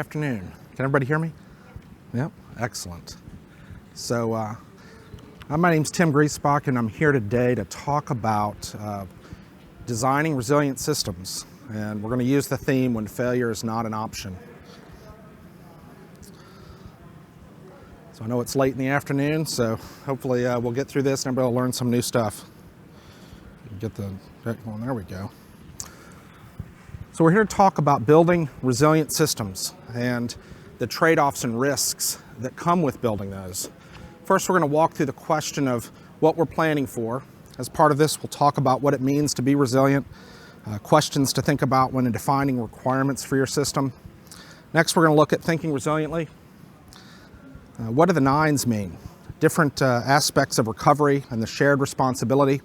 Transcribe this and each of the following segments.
Afternoon. Can everybody hear me? Yep, excellent. So my name's Tim Griesbach, and I'm here today to talk about designing resilient systems. And we're going to use the theme when failure is not an option. So I know it's late in the afternoon, so hopefully we'll get through this and everybody will learn some new stuff. Get the, well, there we go. So we're here to talk about building resilient systems and the trade-offs and risks that come with building those. First, we're going to walk through the question of what we're planning for. As part of this, we'll talk about what it means to be resilient, questions to think about when defining requirements for your system. Next, we're going to look at thinking resiliently. What do the nines mean? Different aspects of recovery and the shared responsibility.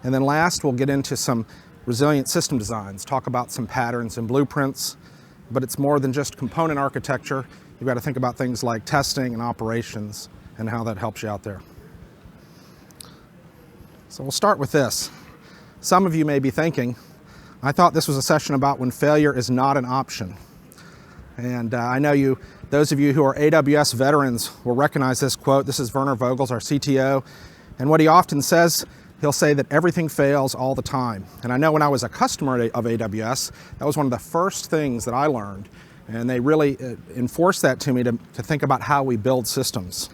And then last, we'll get into some resilient system designs, talk about some patterns and blueprints, but it's more than just component architecture. You've got to think about things like testing and operations and how that helps you out there. So we'll start with this. Some of you may be thinking, I thought this was a session about when failure is not an option. And I know those of you who are AWS veterans will recognize this quote. This is Werner Vogels, our CTO, and what he often says, he'll say that everything fails all the time. And I know when I was a customer of AWS, that was one of the first things that I learned. And they really enforced that to me to think about how we build systems.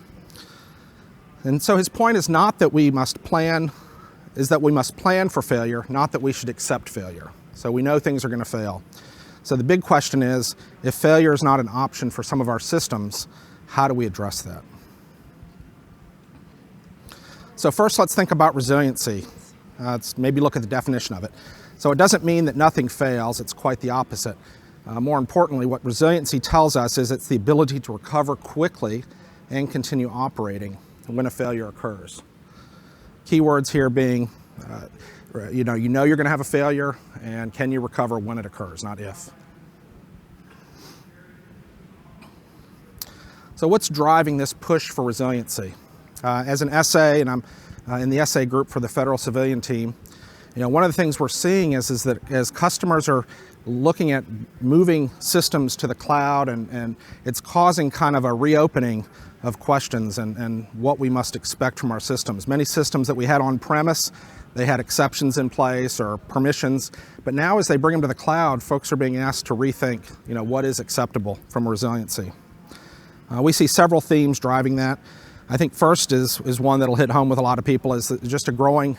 And so his point is not that we must plan, is that we must plan for failure, not that we should accept failure. So we know things are going to fail. So the big question is, if failure is not an option for some of our systems, how do we address that? So first, let's think about resiliency. Let's maybe look at the definition of it. So it doesn't mean that nothing fails. It's quite the opposite. More importantly, what resiliency tells us is it's the ability to recover quickly and continue operating when a failure occurs. Keywords here being, you know you're going to have a failure, and can you recover when it occurs, not if. So what's driving this push for resiliency? As an SA, and I'm in the SA group for the federal civilian team, one of the things we're seeing is that as customers are looking at moving systems to the cloud, and it's causing kind of a reopening of questions and what we must expect from our systems. Many systems that we had on premise, they had exceptions in place or permissions, but now as they bring them to the cloud, folks are being asked to rethink, what is acceptable from resiliency. We see several themes driving that. I think first is one that'll hit home with a lot of people, is just a growing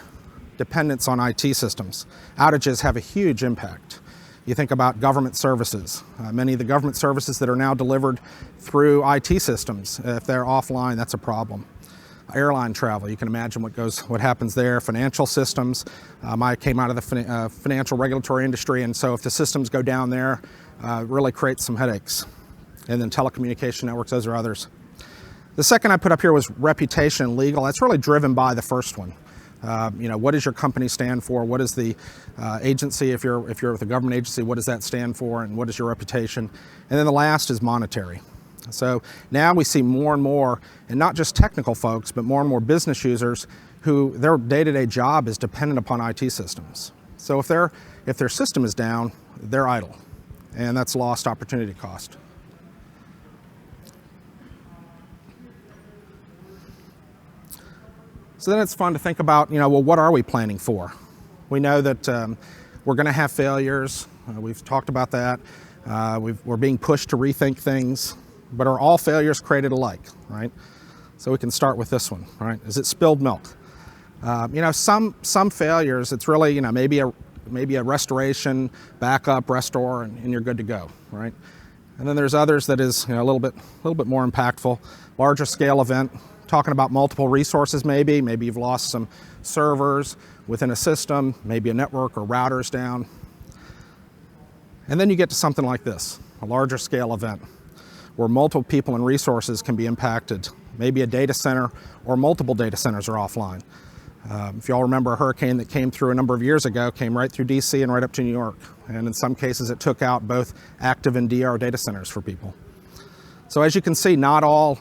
dependence on IT systems. Outages have a huge impact. You think about government services. Many of the government services that are now delivered through IT systems, if they're offline, that's a problem. Airline travel, you can imagine what happens there. Financial systems. I came out of the financial regulatory industry, and so if the systems go down there, it really creates some headaches. And then telecommunication networks, those are others. The second I put up here was reputation and legal. That's really driven by the first one. What does your company stand for? What is the agency, if you're with a government agency, what does that stand for, and what is your reputation? And then the last is monetary. So now we see more and more, and not just technical folks, but more and more business users who their day-to-day job is dependent upon IT systems. So if their system is down, they're idle, and that's lost opportunity cost. So then it's fun to think about, what are we planning for? We know that we're going to have failures. We've talked about that. We're being pushed to rethink things, but are all failures created alike, right? So we can start with this one, right? Is it spilled milk? Some failures, it's really, maybe a restoration, backup, restore, and you're good to go, right? And then there's others that is a little bit more impactful, larger scale event. Talking about multiple resources maybe you've lost some servers within a system, maybe a network or routers down. And then you get to something like this, a larger scale event where multiple people and resources can be impacted. Maybe a data center or multiple data centers are offline. If you all remember a hurricane that came through a number of years ago, came right through DC and right up to New York. And in some cases it took out both active and DR data centers for people. So as you can see, not all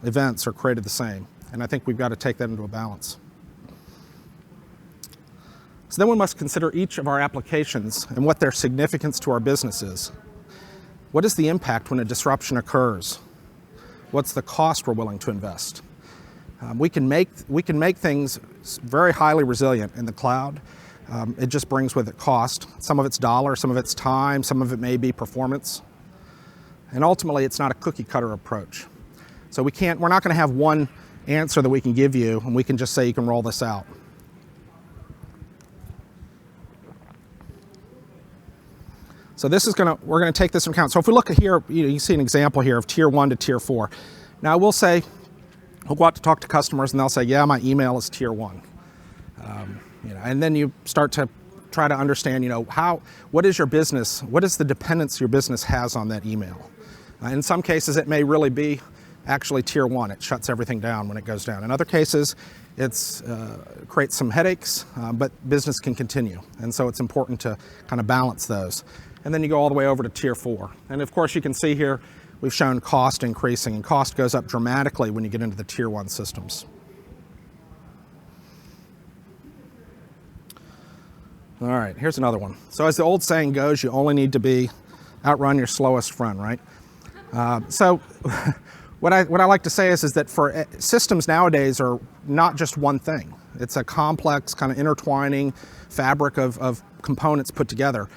events are created the same, and I think we've got to take that into a balance. So then we must consider each of our applications and what their significance to our business is. What is the impact when a disruption occurs? What's the cost we're willing to invest? We can make things very highly resilient in the cloud. It just brings with it cost. Some of it's dollars, some of it's time, some of it may be performance. And ultimately, it's not a cookie cutter approach. So we're not going to have one answer that we can give you, and we can just say you can roll this out. So we're going to take this into account. So if we look at here, you see an example here of tier 1 to tier 4. Now I will say, we'll go out to talk to customers and they'll say, yeah, my email is tier 1. And then you start to try to understand, what is your business, what is the dependence your business has on that email? In some cases, it may really be actually tier 1. It shuts everything down when it goes down. In other cases, it creates some headaches, but business can continue. And so it's important to kind of balance those. And then you go all the way over to tier 4. And of course, you can see here, we've shown cost increasing, and cost goes up dramatically when you get into the tier 1 systems. All right, here's another one. So as the old saying goes, you only need to outrun your slowest friend, right? So what I like to say is that for systems nowadays are not just one thing. It's a complex kind of intertwining fabric of components put together.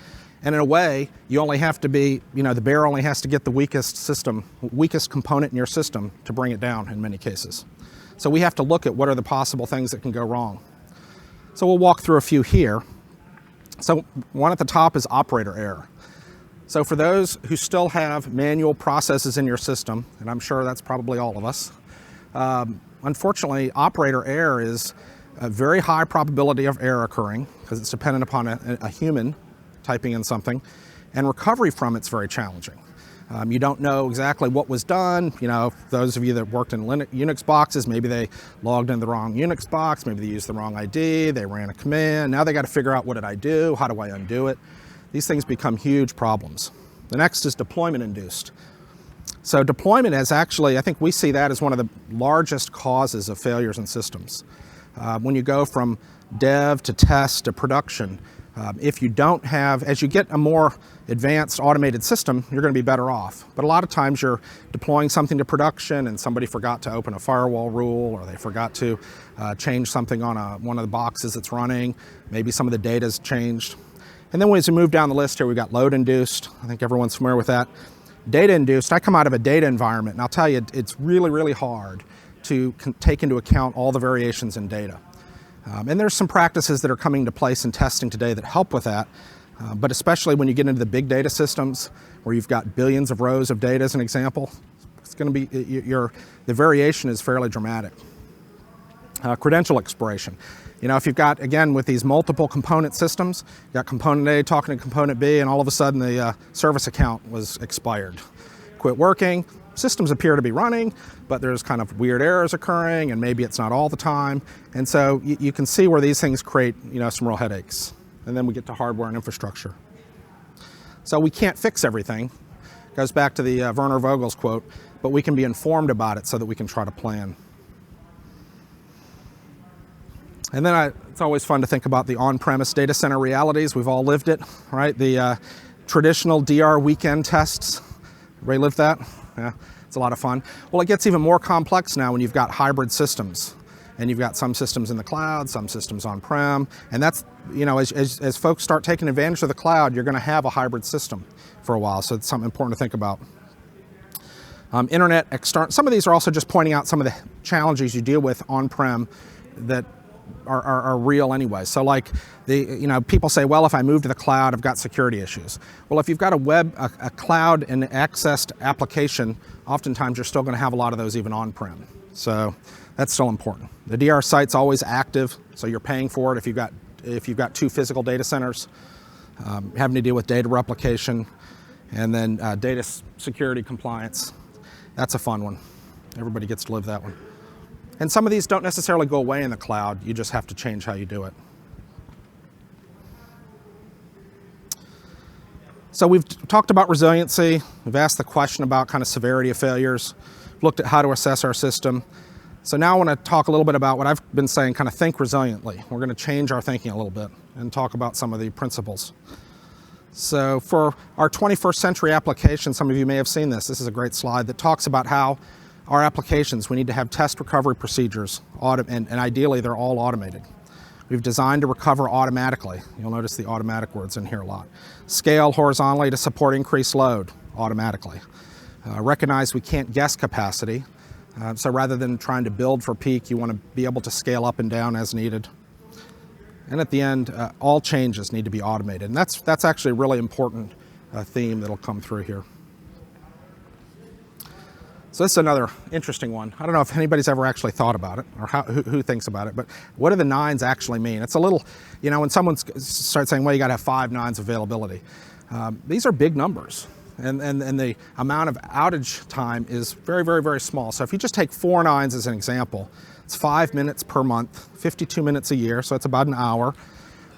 And in a way, you only have to the bear only has to get the weakest component in your system to bring it down in many cases. So we have to look at what are the possible things that can go wrong. So we'll walk through a few here. So one at the top is operator error. So for those who still have manual processes in your system, and I'm sure that's probably all of us, unfortunately, operator error is a very high probability of error occurring because it's dependent upon a human typing in something, and recovery from it's very challenging. You don't know exactly what was done. Those of you that worked in Unix boxes, maybe they logged in the wrong Unix box, maybe they used the wrong ID, they ran a command, now they got to figure out what did I do, how do I undo it? These things become huge problems. The next is deployment induced. So deployment is actually, I think we see that as one of the largest causes of failures in systems. When you go from dev to test to production, if you don't have, as you get a more advanced automated system, you're going to be better off. But a lot of times you're deploying something to production and somebody forgot to open a firewall rule, or they forgot to change something on one of the boxes that's running. Maybe some of the data's changed. And then as we move down the list here, we've got load induced. I think everyone's familiar with that. Data induced, I come out of a data environment, and I'll tell you, it's really, really hard to take into account all the variations in data. And there's some practices that are coming into place in testing today that help with that, but especially when you get into the big data systems where you've got billions of rows of data as an example, it's going to be, the variation is fairly dramatic. Credential expiration. If you've got, again, with these multiple component systems, you've got component A talking to component B, and all of a sudden the service account was expired. Quit working. Systems appear to be running, but there's kind of weird errors occurring, and maybe it's not all the time. And so you can see where these things create, some real headaches. And then we get to hardware and infrastructure. So we can't fix everything. It goes back to the Werner Vogel's quote, but we can be informed about it so that we can try to plan. And then it's always fun to think about the on-premise data center realities. We've all lived it, right? The traditional DR weekend tests. Everybody lived that? Yeah, it's a lot of fun. Well, it gets even more complex now when you've got hybrid systems. And you've got some systems in the cloud, some systems on-prem. And that's, as folks start taking advantage of the cloud, you're going to have a hybrid system for a while. So it's something important to think about. Internet external. Some of these are also just pointing out some of the challenges you deal with on-prem that are real anyway. So like people say, well, if I move to the cloud, I've got security issues. Well, if you've got a cloud and accessed application, oftentimes you're still going to have a lot of those even on-prem. So that's still important. The DR site's always active, so you're paying for it if you've got two physical data centers, having to deal with data replication, and then data security compliance. That's a fun one. Everybody gets to live that one. And some of these don't necessarily go away in the cloud. You just have to change how you do it. So we've talked about resiliency. We've asked the question about kind of severity of failures. We've looked at how to assess our system. So now I want to talk a little bit about what I've been saying, kind of think resiliently. We're going to change our thinking a little bit and talk about some of the principles. So for our 21st century application, some of you may have seen this. This is a great slide that talks about how our applications, we need to have test recovery procedures, and ideally they're all automated. We've designed to recover automatically. You'll notice the automatic words in here a lot. Scale horizontally to support increased load automatically. Recognize we can't guess capacity. So rather than trying to build for peak, you want to be able to scale up and down as needed. And at the end, all changes need to be automated. And that's actually a really important theme that'll come through here. So this is another interesting one. I don't know if anybody's ever actually thought about it or who thinks about it, but what do the nines actually mean? It's a little, when someone starts saying, well, you got to have 5 nines availability. These are big numbers. And the amount of outage time is very, very, very small. So if you just take 4 nines as an example, it's 5 minutes per month, 52 minutes a year, so it's about an hour.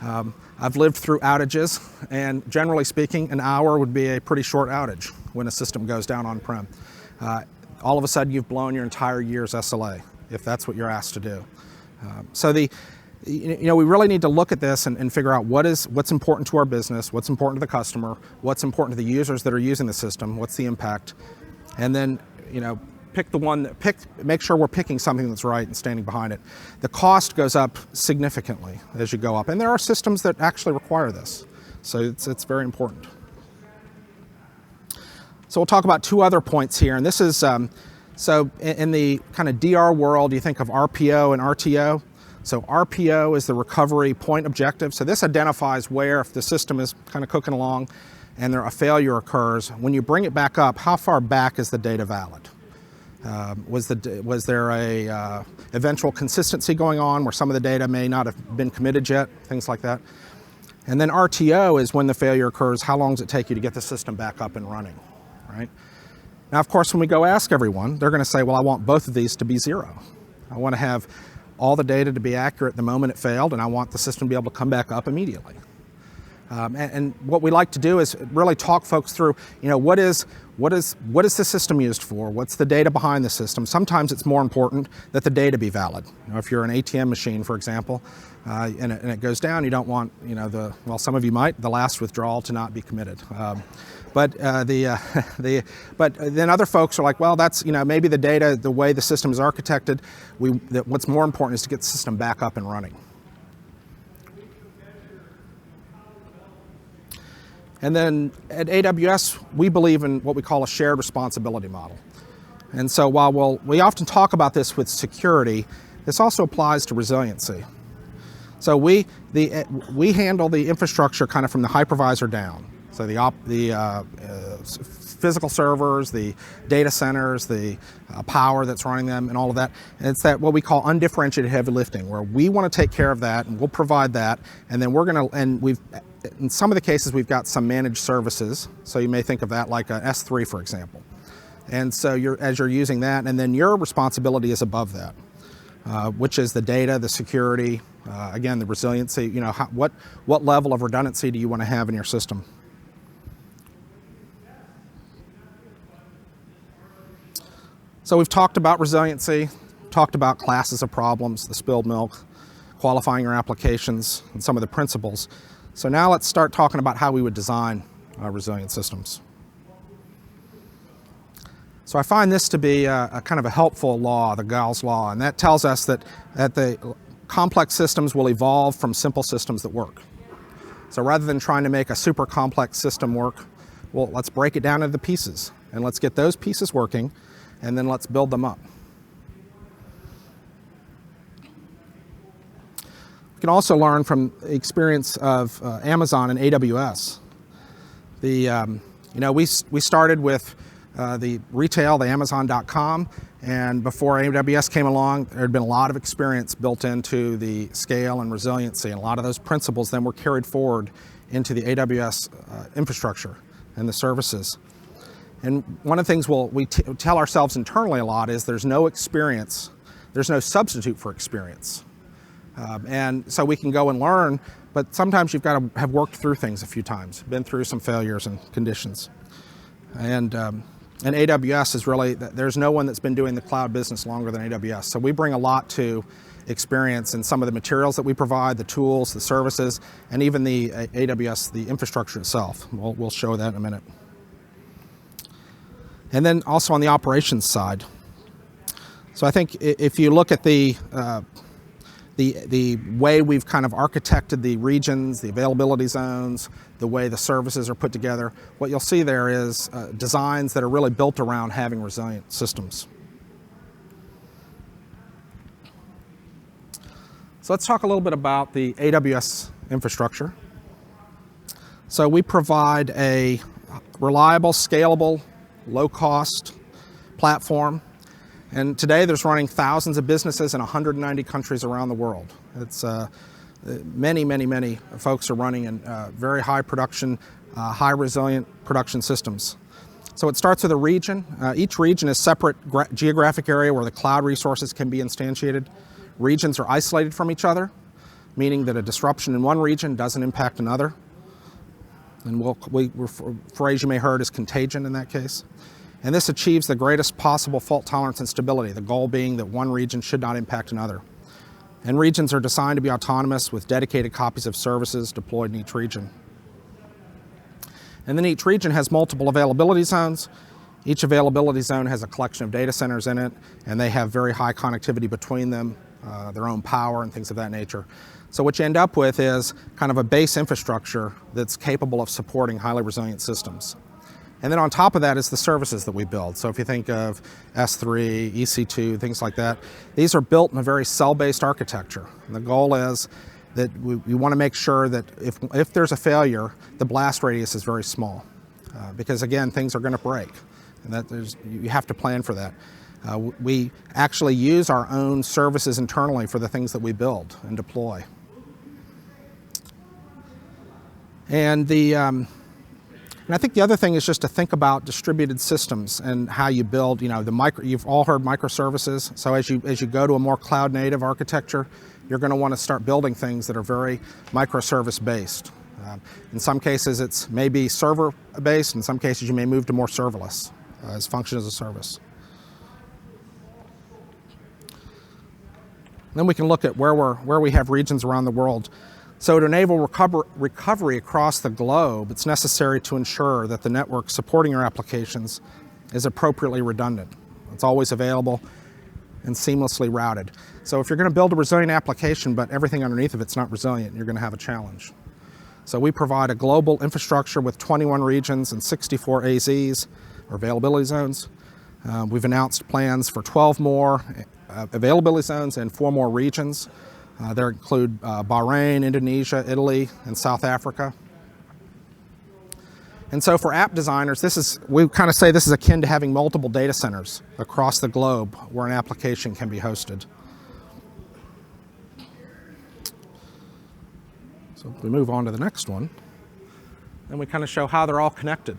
I've lived through outages, and generally speaking, an hour would be a pretty short outage when a system goes down on-prem. All of a sudden, you've blown your entire year's SLA, if that's what you're asked to do. We really need to look at this and figure out what's important to our business, what's important to the customer, what's important to the users that are using the system, what's the impact, and then make sure we're picking something that's right and standing behind it. The cost goes up significantly as you go up, and there are systems that actually require this, so it's very important. So we'll talk about 2 other points here, and this is so in the kind of DR world, you think of RPO and RTO. So RPO is the recovery point objective. So this identifies where, if the system is kind of cooking along and a failure occurs, when you bring it back up, how far back is the data valid? Was there a eventual consistency going on where some of the data may not have been committed yet, things like that. And then RTO is when the failure occurs, how long does it take you to get the system back up and running, right? Now, of course, when we go ask everyone, they're going to say, well, I want both of these to be 0. I want to have all the data to be accurate the moment it failed, and I want the system to be able to come back up immediately. And what we like to do is really talk folks through, what is the system used for? What's the data behind the system? Sometimes it's more important that the data be valid. If you're an ATM machine, for example, and it goes down, you don't want, well, some of you might, the last withdrawal to not be committed. But then other folks are like, well, that's, maybe the data, the way the system is architected, what's more important is to get the system back up and running. And then at AWS, we believe in what we call a shared responsibility model. And so while we often talk about this with security, this also applies to resiliency. So we handle the infrastructure kind of from the hypervisor down. So the physical servers, the data centers, the power that's running them, and all of that. And it's that what we call undifferentiated heavy lifting, where we want to take care of that, and we'll provide that, and then in some of the cases, we've got some managed services. So you may think of that like an S3, for example. And so as you're using that, and then your responsibility is above that, which is the data, the security, again, the resiliency. What level of redundancy do you want to have in your system? So we've talked about resiliency, talked about classes of problems, the spilled milk, qualifying your applications, and some of the principles. So now let's start talking about how we would design resilient systems. So I find this to be a kind of a helpful law, the Gall's law, and that tells us that the complex systems will evolve from simple systems that work. So rather than trying to make a super complex system work, well, let's break it down into the pieces, and let's get those pieces working, and then let's build them up. We can also learn from the experience of Amazon and AWS. We started with the retail, the Amazon.com, and before AWS came along, there had been a lot of experience built into the scale and resiliency, and a lot of those principles then were carried forward into the AWS infrastructure and the services. And one of the things we tell ourselves internally a lot is there's no substitute for experience. And so we can go and learn, but sometimes you've got to have worked through things a few times, been through some failures and conditions. And And AWS is really, there's no one that's been doing the cloud business longer than AWS. So we bring a lot to experience in some of the materials that we provide, the tools, the services, and even the AWS, the infrastructure itself. We'll show that in a minute. And then also on the operations side. So I think if you look at the way we've kind of architected the regions, the availability zones, the way the services are put together, what you'll see there is designs that are really built around having resilient systems. So let's talk a little bit about the AWS infrastructure. So we provide a reliable, scalable, low-cost platform. And today there's running thousands of businesses in 190 countries around the world. It's many folks are running in very high production, high resilient production systems. So it starts with a region. Each region is a separate geographic area where the cloud resources can be instantiated. Regions are isolated from each other, meaning that a disruption in one region doesn't impact another. And a phrase you may have heard is contagion in that case. And this achieves the greatest possible fault tolerance and stability, the goal being that one region should not impact another. And regions are designed to be autonomous with dedicated copies of services deployed in each region. And then each region has multiple availability zones. Each availability zone has a collection of data centers in it, and they have very high connectivity between them, their own power and things of that nature. So what you end up with is kind of a base infrastructure that's capable of supporting highly resilient systems. And then on top of that is the services that we build. So if you think of S3, EC2, things like that, these are built in a very cell-based architecture. And the goal is that we want to make sure that if there's a failure, the blast radius is very small. Because again, things are going to break. And you have to plan for that. We actually use our own services internally for the things that we build and deploy. And I think the other thing is just to think about distributed systems and how you build. You've all heard microservices. So as you go to a more cloud-native architecture, you're going to want to start building things that are very microservice-based. In some cases, it's maybe server-based. In some cases, you may move to more serverless as function as a service. Then we can look at where we have regions around the world. So to enable recovery across the globe, it's necessary to ensure that the network supporting your applications is appropriately redundant. It's always available and seamlessly routed. So if you're going to build a resilient application, but everything underneath of it's not resilient, you're going to have a challenge. So we provide a global infrastructure with 21 regions and 64 AZs, or availability zones. We've announced plans for 12 more availability zones and 4 more regions. There include Bahrain, Indonesia, Italy, and South Africa. And so for app designers, we kind of say this is akin to having multiple data centers across the globe where an application can be hosted. So if we move on to the next one, then we kind of show how they're all connected.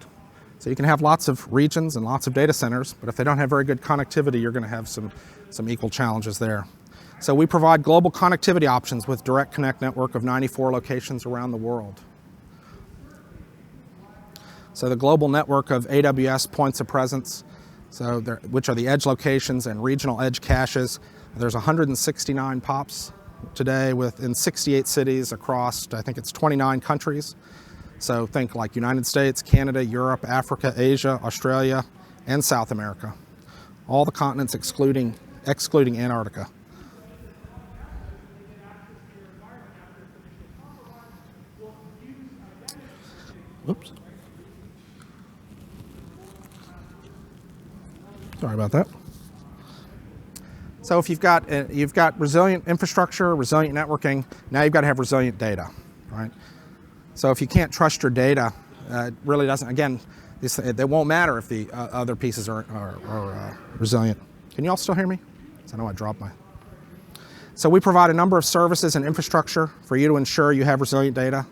So you can have lots of regions and lots of data centers, but if they don't have very good connectivity, you're going to have some equal challenges there. So we provide global connectivity options with Direct Connect network of 94 locations around the world. So the global network of AWS points of presence, which are the edge locations and regional edge caches. There's 169 POPs today in 68 cities across, I think it's 29 countries. So think like United States, Canada, Europe, Africa, Asia, Australia, and South America. All the continents excluding Antarctica. Oops. Sorry about that. So if you've got resilient infrastructure, resilient networking, now you've got to have resilient data, right? So if you can't trust your data, it really doesn't. Again, it won't matter if the other pieces are resilient. Can you all still hear me? I know I dropped my. So we provide a number of services and infrastructure for you to ensure you have resilient data.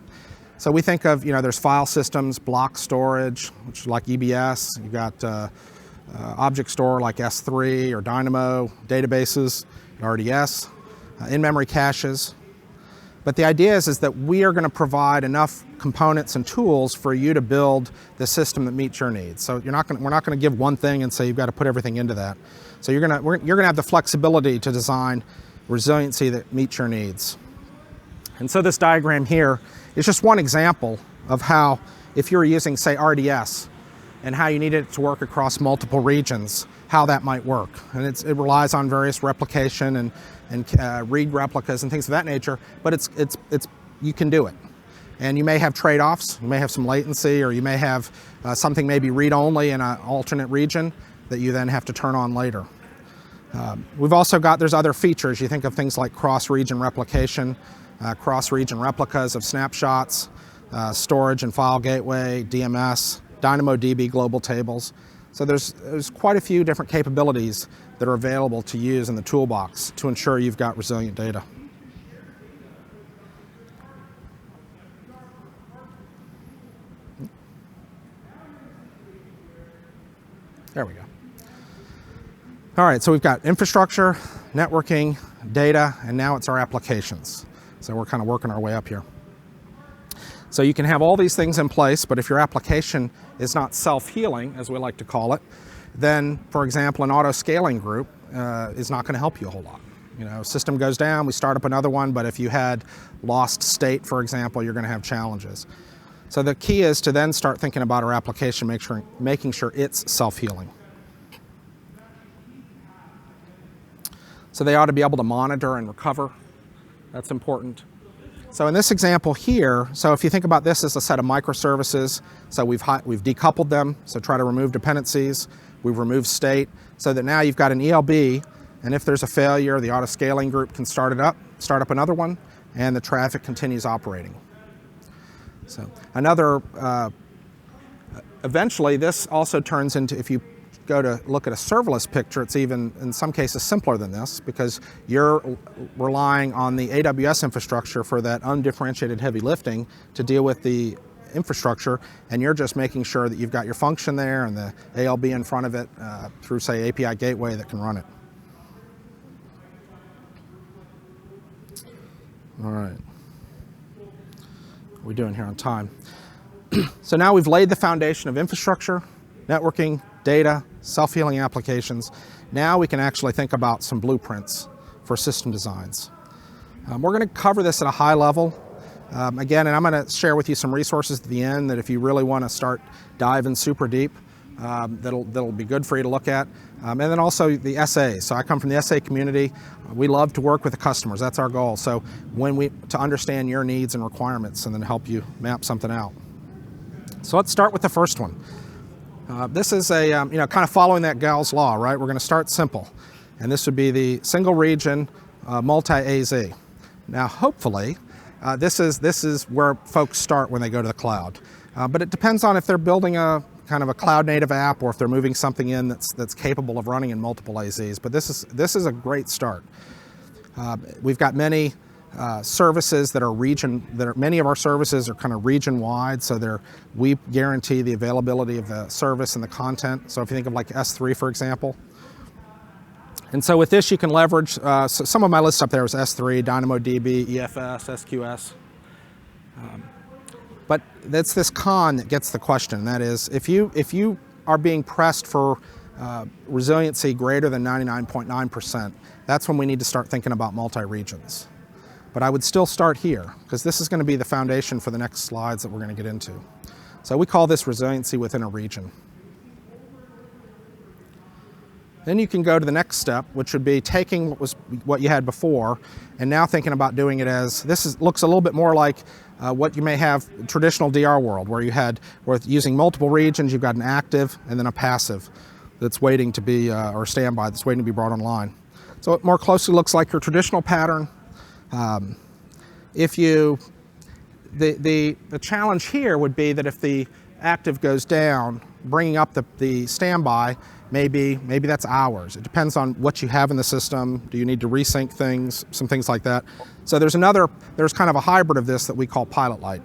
So we think of, there's file systems, block storage, which is like EBS. You've got object store like S3 or Dynamo, databases, RDS, in-memory caches. But the idea is that we are going to provide enough components and tools for you to build the system that meets your needs. So we're not going to give one thing and say you've got to put everything into that. So you're going to have the flexibility to design resiliency that meets your needs. And so this diagram here is just one example of how, if you're using, say, RDS, and how you need it to work across multiple regions, how that might work. And it relies on various replication and read replicas and things of that nature, but you can do it. And you may have trade-offs, you may have some latency, or you may have something maybe read-only in an alternate region that you then have to turn on later. We've also got, there's other features. You think of things like cross-region replication, cross-region replicas of snapshots, storage and file gateway, DMS, DynamoDB global tables. So there's quite a few different capabilities that are available to use in the toolbox to ensure you've got resilient data. There we go. All right, so we've got infrastructure, networking, data, and now it's our applications. So we're kind of working our way up here. So you can have all these things in place, but if your application is not self-healing, as we like to call it, then, for example, an auto-scaling group is not going to help you a whole lot. You know, system goes down, we start up another one, but if you had lost state, for example, you're going to have challenges. So the key is to then start thinking about our application, making sure it's self-healing. So they ought to be able to monitor and recover. That's important. So in this example here, so if you think about this as a set of microservices, so we've decoupled them, so try to remove dependencies, we've removed state, so that now you've got an ELB, and if there's a failure, the auto-scaling group can start up another one, and the traffic continues operating. So eventually this also turns into, if you go to look at a serverless picture, it's even in some cases simpler than this, because you're relying on the AWS infrastructure for that undifferentiated heavy lifting to deal with the infrastructure, and you're just making sure that you've got your function there and the ALB in front of it through, say, API gateway that can run it. All right. What are we doing here on time? So now we've laid the foundation of infrastructure, networking, data, self-healing applications. Now we can actually think about some blueprints for system designs. We're going to cover this at a high level. Again, and I'm going to share with you some resources at the end that if you really want to start diving super deep, that'll be good for you to look at. And then also the SA. So I come from the SA community. We love to work with the customers. That's our goal. So to understand your needs and requirements and then help you map something out. So let's start with the first one. This is kind of following that Gall's law, right? We're going to start simple, and this would be the single region multi-AZ. Now, hopefully, this is where folks start when they go to the cloud, but it depends on if they're building a kind of a cloud-native app or if they're moving something in that's capable of running in multiple AZs. But this is a great start. We've got many services that are many of our services are kind of region-wide, so we guarantee the availability of the service and the content. So if you think of like S3, for example. And so with this, you can leverage, so some of my lists up there was S3, DynamoDB, EFS, SQS. But that's this con that gets the question. That is, if you are being pressed for resiliency greater than 99.9%, that's when we need to start thinking about multi-regions. But I would still start here, because this is going to be the foundation for the next slides that we're going to get into. So we call this resiliency within a region. Then you can go to the next step, which would be taking what you had before, and now thinking about doing it as, looks a little bit more like what you may have traditional DR world, where using multiple regions, you've got an active and then a passive that's waiting to be, or standby that's waiting to be brought online. So it more closely looks like your traditional pattern. The challenge here would be that if the active goes down, bringing up the standby, maybe that's hours. It depends on what you have in the system. Do you need to resync things, some things like that. So there's kind of a hybrid of this that we call pilot light.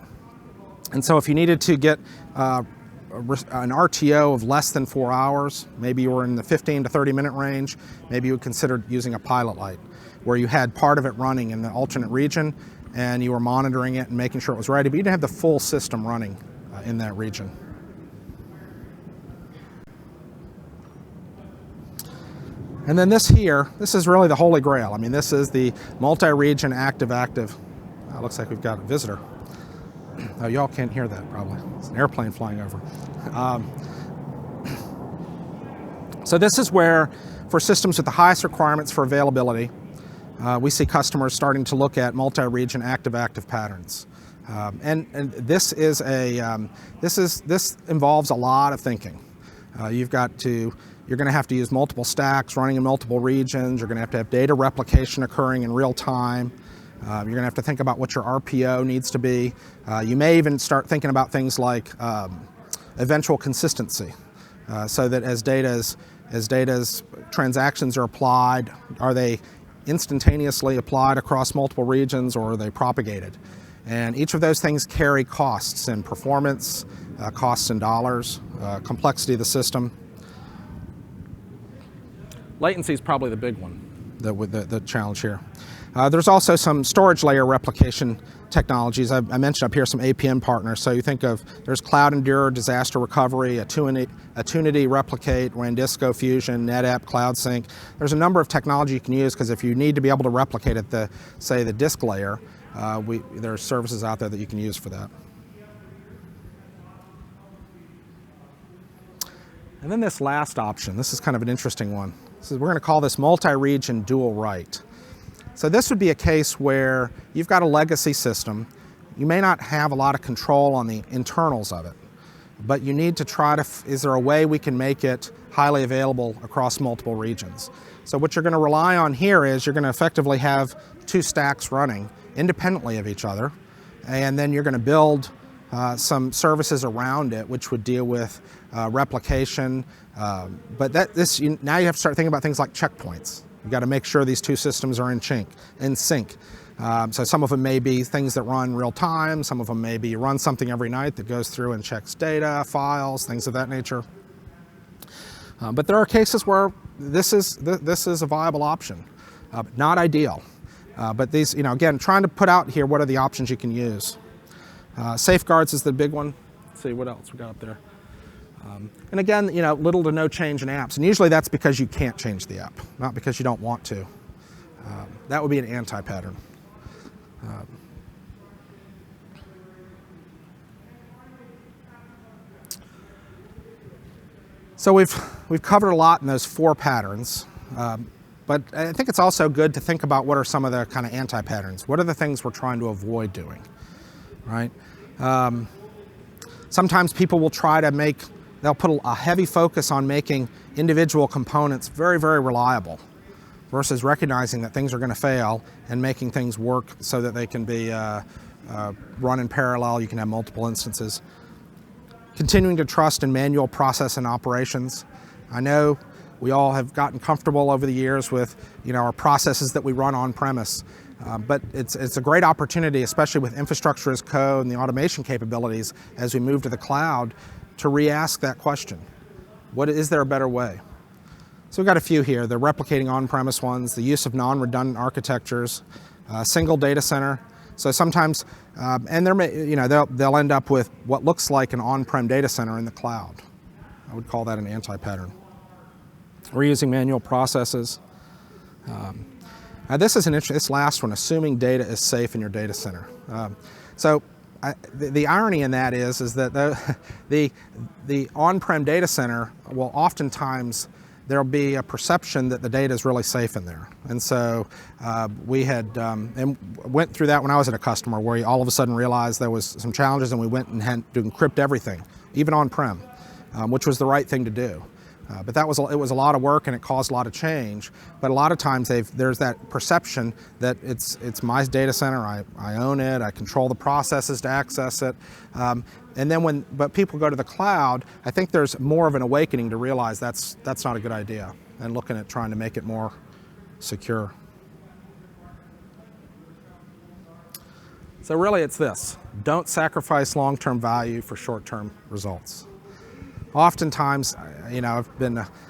And so if you needed to get an RTO of less than 4 hours, maybe you were in the 15 to 30 minute range, maybe you would consider using a pilot light, where you had part of it running in the alternate region and you were monitoring it and making sure it was ready, but you didn't have the full system running in that region. And then this here, this is really the holy grail. I mean, this is the multi-region active-active. Oh, looks like we've got a visitor. Oh, y'all can't hear that probably. It's an airplane flying over. So this is where, for systems with the highest requirements for availability, we see customers starting to look at multi-region active-active patterns. And this involves a lot of thinking. You're going to have to use multiple stacks running in multiple regions. You're going to have data replication occurring in real time. You're going to have to think about what your RPO needs to be. You may even start thinking about things like eventual consistency, so that as data's transactions are applied, are they instantaneously applied across multiple regions, or are they propagated? And each of those things carry costs in performance, costs in dollars, complexity of the system. Latency is probably the big one, the challenge here. There's also some storage layer replication technologies. I mentioned up here some APM partners. So you think of, there's Cloud Endure, Disaster Recovery, Attunity Replicate, Wandisco Fusion, NetApp, Cloud Sync. There's a number of technology you can use, because if you need to be able to replicate at the disk layer, there are services out there that you can use for that. And then this last option, this is kind of an interesting one. We're going to call this multi-region dual write. So this would be a case where you've got a legacy system. You may not have a lot of control on the internals of it, but you need to try to, is there a way we can make it highly available across multiple regions? So what you're going to rely on here is you're going to effectively have two stacks running independently of each other, and then you're going to build some services around it, which would deal with replication. But now you have to start thinking about things like checkpoints. You've got to make sure these two systems are in sync. So some of them may be things that run real time. Some of them may be you run something every night that goes through and checks data, files, things of that nature. But there are cases where this is a viable option, not ideal. But these, again, trying to put out here what are the options you can use. Safeguards is the big one. Let's see what else we got up there. And again, little to no change in apps. And usually that's because you can't change the app, not because you don't want to. That would be an anti-pattern. So we've covered a lot in those 4 patterns. But I think it's also good to think about what are some of the kind of anti-patterns. What are the things we're trying to avoid doing, right? Sometimes people will try to they'll put a heavy focus on making individual components very, very reliable, versus recognizing that things are going to fail and making things work so that they can be run in parallel. You can have multiple instances. Continuing to trust in manual process and operations. I know we all have gotten comfortable over the years with our processes that we run on premise. But it's a great opportunity, especially with infrastructure as code and the automation capabilities as we move to the cloud, to re-ask that question. Is there a better way? So we've got a few here. The replicating on-premise ones, the use of non-redundant architectures, single data center. So sometimes, and they'll end up with what looks like an on-prem data center in the cloud. I would call that an anti-pattern. Reusing manual processes. Now this is this last one, assuming data is safe in your data center. The irony in that is that the on-prem data center will oftentimes, there'll be a perception that the data is really safe in there. And so we had and went through that when I was at a customer, where you all of a sudden realized there was some challenges, and we went and had to encrypt everything, even on-prem, which was the right thing to do. But it was a lot of work, and it caused a lot of change. But a lot of times there's that perception that it's my data center, I own it, I control the processes to access it. And then but people go to the cloud, I think there's more of an awakening to realize that's not a good idea, and looking at trying to make it more secure. So really it's this: don't sacrifice long-term value for short-term results. Oftentimes, I've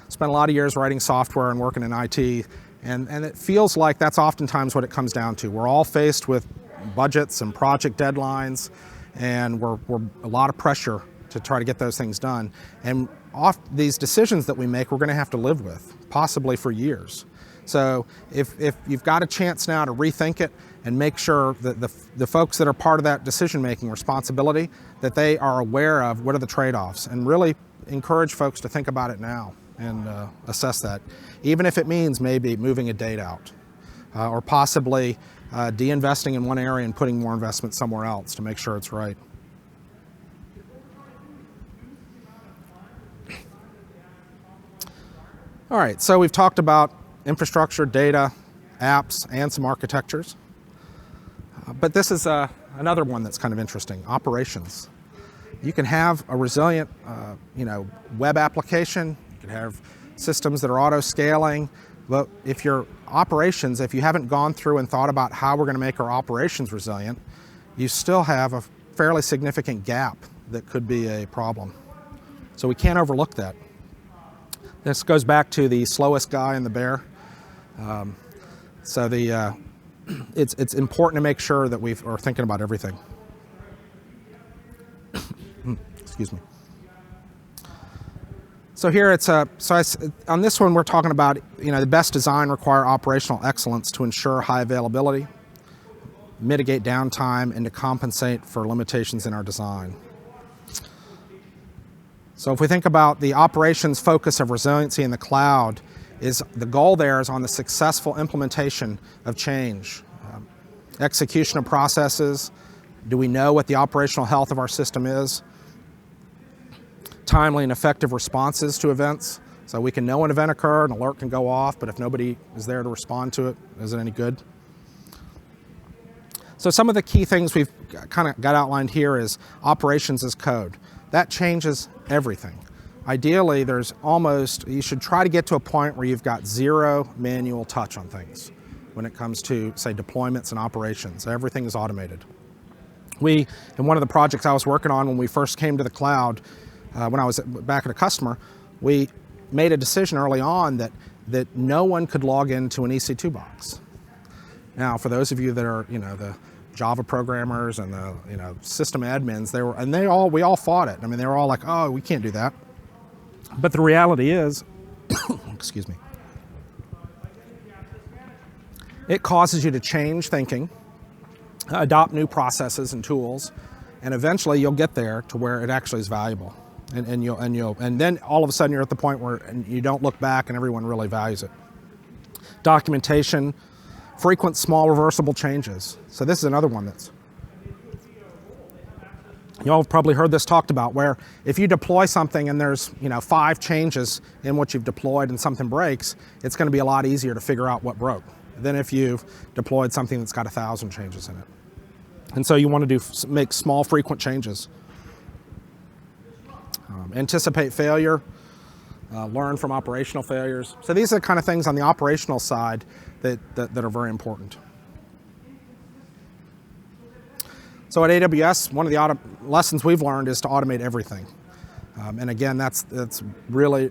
spent a lot of years writing software and working in IT, and it feels like that's oftentimes what it comes down to. We're all faced with budgets and project deadlines, and we're a lot of pressure to try to get those things done. And these decisions that we make, we're going to have to live with, possibly for years. So if you've got a chance now to rethink it and make sure that the folks that are part of that decision-making responsibility, that they are aware of what are the trade-offs, and really encourage folks to think about it now and assess that, even if it means maybe moving a date out or possibly de-investing in one area and putting more investment somewhere else to make sure it's right. All right, so we've talked about infrastructure, data, apps, and some architectures. But this is another one that's kind of interesting, operations. You can have a resilient web application, you can have systems that are auto-scaling, but if your operations, if you haven't gone through and thought about how we're going to make our operations resilient, you still have a fairly significant gap that could be a problem. So we can't overlook that. This goes back to the slowest guy and the bear. It's important to make sure that we are thinking about everything. Excuse me. So here on this one we're talking about the best design require operational excellence to ensure high availability, mitigate downtime, and to compensate for limitations in our design. So if we think about the operations focus of resiliency in the cloud, the goal there is on the successful implementation of change, execution of processes. Do we know what the operational health of our system is? Timely and effective responses to events. So we can know an event occurred, an alert can go off, but if nobody is there to respond to it, is it any good? So some of the key things we've kind of got outlined here is operations as code. That changes everything. Ideally, you should try to get to a point where you've got zero manual touch on things when it comes to, say, deployments and operations. Everything is automated. In one of the projects I was working on when we first came to the cloud, when I was back at a customer, we made a decision early on that no one could log into an EC2 box. Now, for those of you that are, the Java programmers and the system admins, we all fought it. I mean, they were all like, "Oh, we can't do that." But the reality is, excuse me, it causes you to change thinking, adopt new processes and tools, and eventually you'll get there to where it actually is valuable. And then all of a sudden you're at the point where you don't look back and everyone really values it. Documentation, frequent small reversible changes. So this is another one you all have probably heard this talked about, where if you deploy something and there's 5 changes in what you've deployed and something breaks, it's going to be a lot easier to figure out what broke than if you've deployed something that's got 1,000 changes in it. And so you want to make small frequent changes. Anticipate failure, learn from operational failures. So these are the kind of things on the operational side that are very important. So at AWS, one of the lessons we've learned is to automate everything. And again, that's really,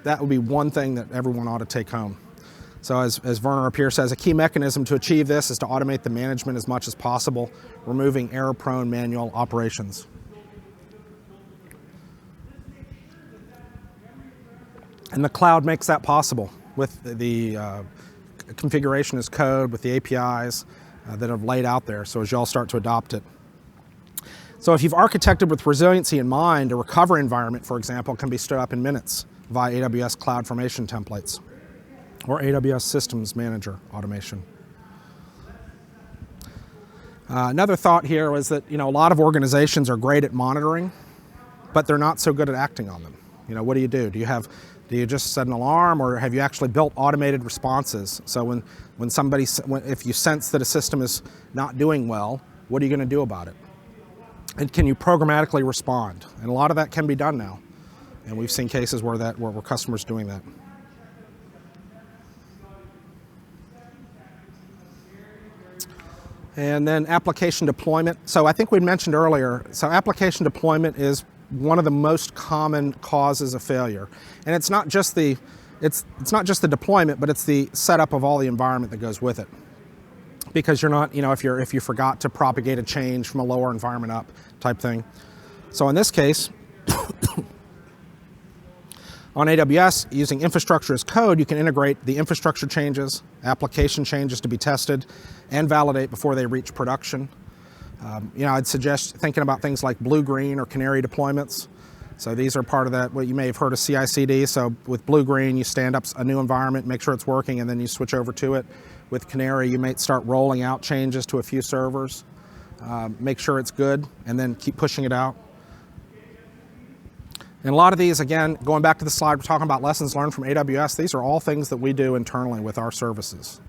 that would be one thing that everyone ought to take home. So as Werner up here says, a key mechanism to achieve this is to automate the management as much as possible, removing error-prone manual operations. And the cloud makes that possible with the configuration as code, with the APIs that are laid out there, so as you all start to adopt it. So if you've architected with resiliency in mind, a recovery environment, for example, can be stood up in minutes via AWS CloudFormation templates or AWS Systems Manager automation. Another thought here was that a lot of organizations are great at monitoring, but they're not so good at acting on them. What do? Do you just set an alarm, or have you actually built automated responses? So if you sense that a system is not doing well, what are you going to do about it? And can you programmatically respond? And a lot of that can be done now. And we've seen cases where customers doing that. And then application deployment. So I think we mentioned earlier, so application deployment is one of the most common causes of failure. And it's not just the deployment, but it's the setup of all the environment that goes with it. because you're not, if you forgot to propagate a change from a lower environment up type thing. So in this case, on AWS, using infrastructure as code, you can integrate the infrastructure changes, application changes to be tested, and validate before they reach production. I'd suggest thinking about things like blue-green or canary deployments. So these are part of that, what you may have heard of CI/CD. So with blue-green, you stand up a new environment, make sure it's working, and then you switch over to it. With canary, you might start rolling out changes to a few servers, make sure it's good, and then keep pushing it out. And a lot of these, again, going back to the slide, we're talking about lessons learned from AWS. These are all things that we do internally with our services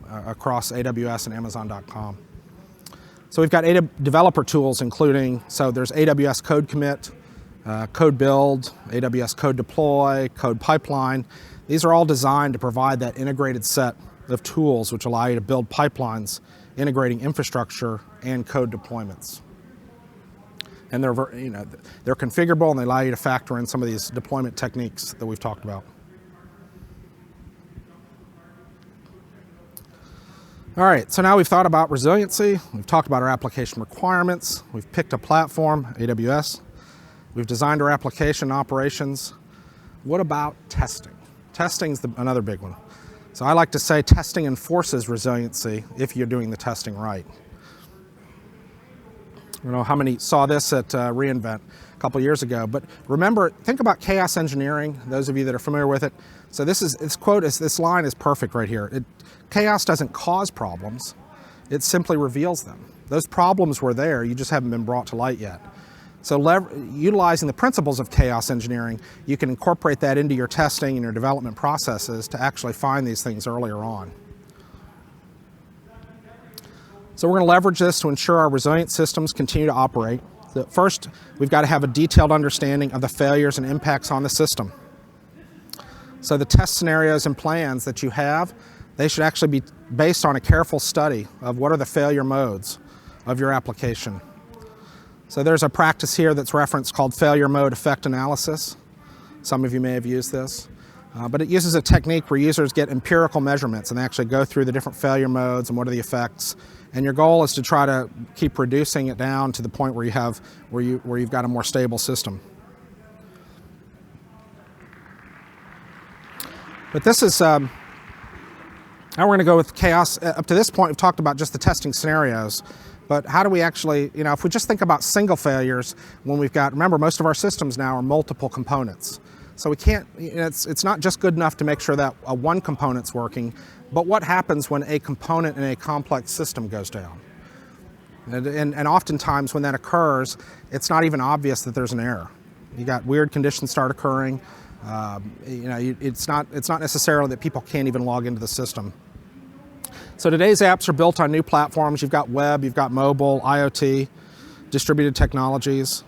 across AWS and Amazon.com. So we've got developer tools, including, so there's AWS Code Commit, Code Build, AWS Code Deploy, Code Pipeline. These are all designed to provide that integrated set of tools which allow you to build pipelines, integrating infrastructure and code deployments. And they're configurable, and they allow you to factor in some of these deployment techniques that we've talked about. All right, so now we've thought about resiliency, we've talked about our application requirements, we've picked a platform, AWS, we've designed our application operations. What about testing? Testing's another big one. So I like to say testing enforces resiliency if you're doing the testing right. I don't know how many saw this at reInvent a couple years ago, but remember, think about chaos engineering, those of you that are familiar with it. So this line is perfect right here. Chaos doesn't cause problems, it simply reveals them. Those problems were there, you just haven't been brought to light yet. So utilizing the principles of chaos engineering, you can incorporate that into your testing and your development processes to actually find these things earlier on. So we're going to leverage this to ensure our resilient systems continue to operate. First, we've got to have a detailed understanding of the failures and impacts on the system. So the test scenarios and plans that you have, they should actually be based on a careful study of what are the failure modes of your application. So there's a practice here that's referenced called failure mode effect analysis. Some of you may have used this. But it uses a technique where users get empirical measurements and they actually go through the different failure modes and what are the effects. And your goal is to try to keep reducing it down to the point where you've got a more stable system. But this is, now we're going to go with chaos. Up to this point, we've talked about just the testing scenarios. But how do we actually, if we just think about single failures, when we've got, remember, most of our systems now are multiple components. So we can't, it's not just good enough to make sure that one component's working, but what happens when a component in a complex system goes down? And oftentimes when that occurs, it's not even obvious that there's an error. You got weird conditions start occurring. It's not necessarily that people can't even log into the system. So today's apps are built on new platforms. You've got web, you've got mobile, IoT, distributed technologies.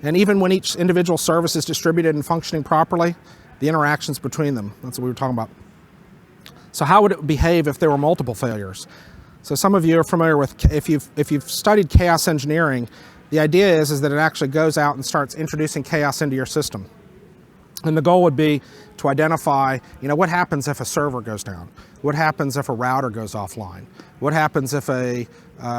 And even when each individual service is distributed and functioning properly, the interactions between them, that's what we were talking about. So how would it behave if there were multiple failures? So some of you are familiar with, if you've studied chaos engineering, the idea is that it actually goes out and starts introducing chaos into your system. And the goal would be to identify, what happens if a server goes down? What happens if a router goes offline? What happens if a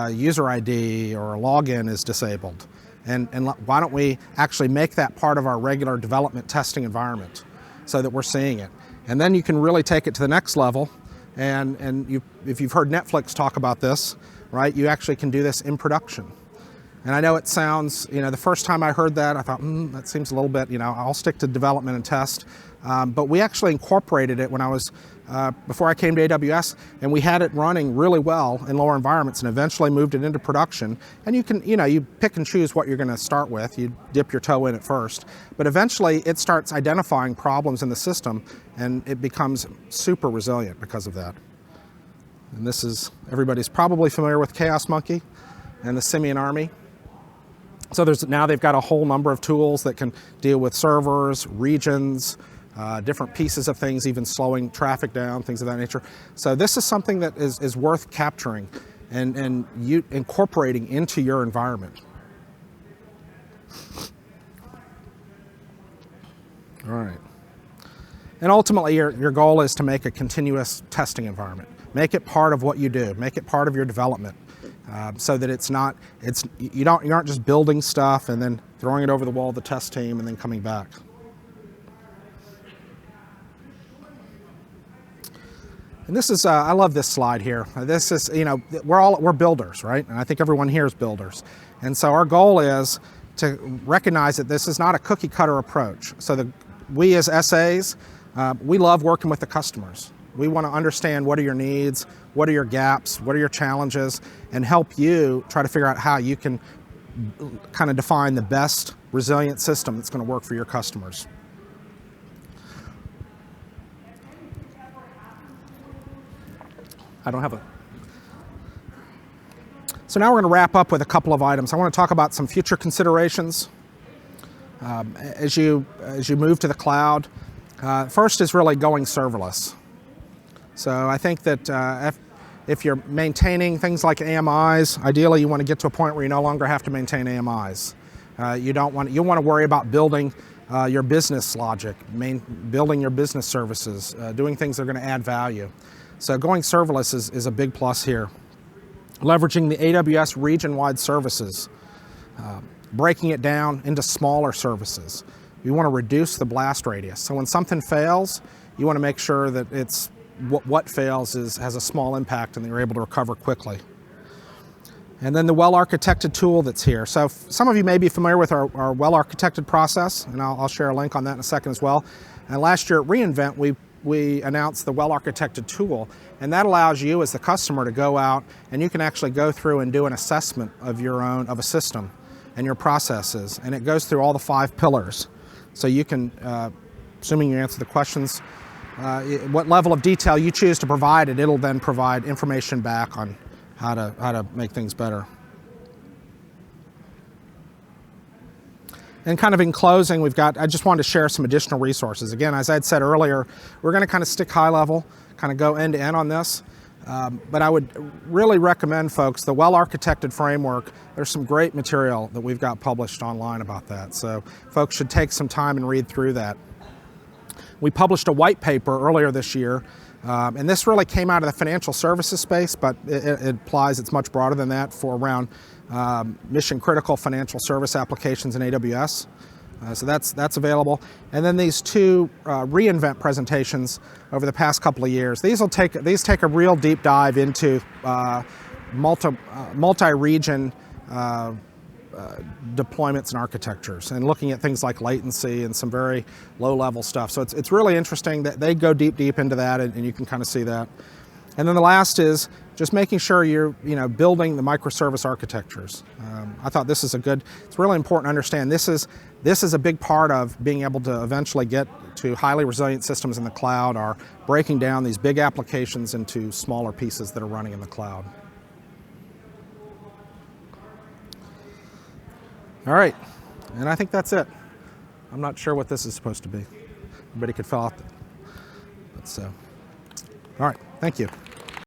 user ID or a login is disabled? And why don't we actually make that part of our regular development testing environment so that we're seeing it? And then you can really take it to the next level. And if you've heard Netflix talk about this, right, you actually can do this in production. And I know it sounds, the first time I heard that, I thought, that seems a little bit, I'll stick to development and test. But we actually incorporated it when I was, before I came to AWS, and we had it running really well in lower environments and eventually moved it into production. And you can, you pick and choose what you're going to start with. You dip your toe in at first. But eventually it starts identifying problems in the system and it becomes super resilient because of that. And this is, everybody's probably familiar with Chaos Monkey and the Simian Army. So now they've got a whole number of tools that can deal with servers, regions, different pieces of things, even slowing traffic down, things of that nature. So this is something that is worth capturing and you incorporating into your environment. All right. And ultimately, your goal is to make a continuous testing environment. Make it part of what you do. Make it part of your development, so that you aren't just building stuff and then throwing it over the wall of the test team and then coming back. And this is, I love this slide here. This is, we're builders, right? And I think everyone here is builders. And so our goal is to recognize that this is not a cookie cutter approach. So we as SAs, we love working with the customers. We want to understand what are your needs, what are your gaps, what are your challenges, and help you try to figure out how you can kind of define the best resilient system that's going to work for your customers. So now we're going to wrap up with a couple of items. I want to talk about some future considerations as you move to the cloud. First is really going serverless. So I think that if you're maintaining things like AMIs, ideally you want to get to a point where you no longer have to maintain AMIs. You want to worry about building your business logic, building your business services, doing things that are going to add value. So going serverless is a big plus here. Leveraging the AWS region-wide services, breaking it down into smaller services. You want to reduce the blast radius. So when something fails, you want to make sure that what fails has a small impact and that you're able to recover quickly. And then the well-architected tool that's here. So some of you may be familiar with our well-architected process, and I'll share a link on that in a second as well. And last year at reInvent, we announced the well-architected tool, and that allows you as the customer to go out and you can actually go through and do an assessment of a system and your processes, and it goes through all the 5 pillars. So you can, assuming you answer the questions, what level of detail you choose to provide, and it'll then provide information back on how to make things better. And kind of in closing, I just wanted to share some additional resources. Again, as I'd said earlier, we're going to kind of stick high level, kind of go end to end on this. But I would really recommend folks the well-architected framework. There's some great material that we've got published online about that. So folks should take some time and read through that. We published a white paper earlier this year, and this really came out of the financial services space, but it's much broader than that for around mission critical financial service applications in AWS. So that's available. And then these 2 reInvent presentations over the past couple of years. These take a real deep dive into multi-region deployments and architectures, and looking at things like latency and some very low-level stuff. So it's really interesting that they go deep into that, and you can kind of see that. And then the last is just making sure you're building the microservice architectures. I thought this is it's really important to understand this is a big part of being able to eventually get to highly resilient systems in the cloud, are breaking down these big applications into smaller pieces that are running in the cloud. All right, and I think that's it. I'm not sure what this is supposed to be. Everybody could fill out. All right, thank you.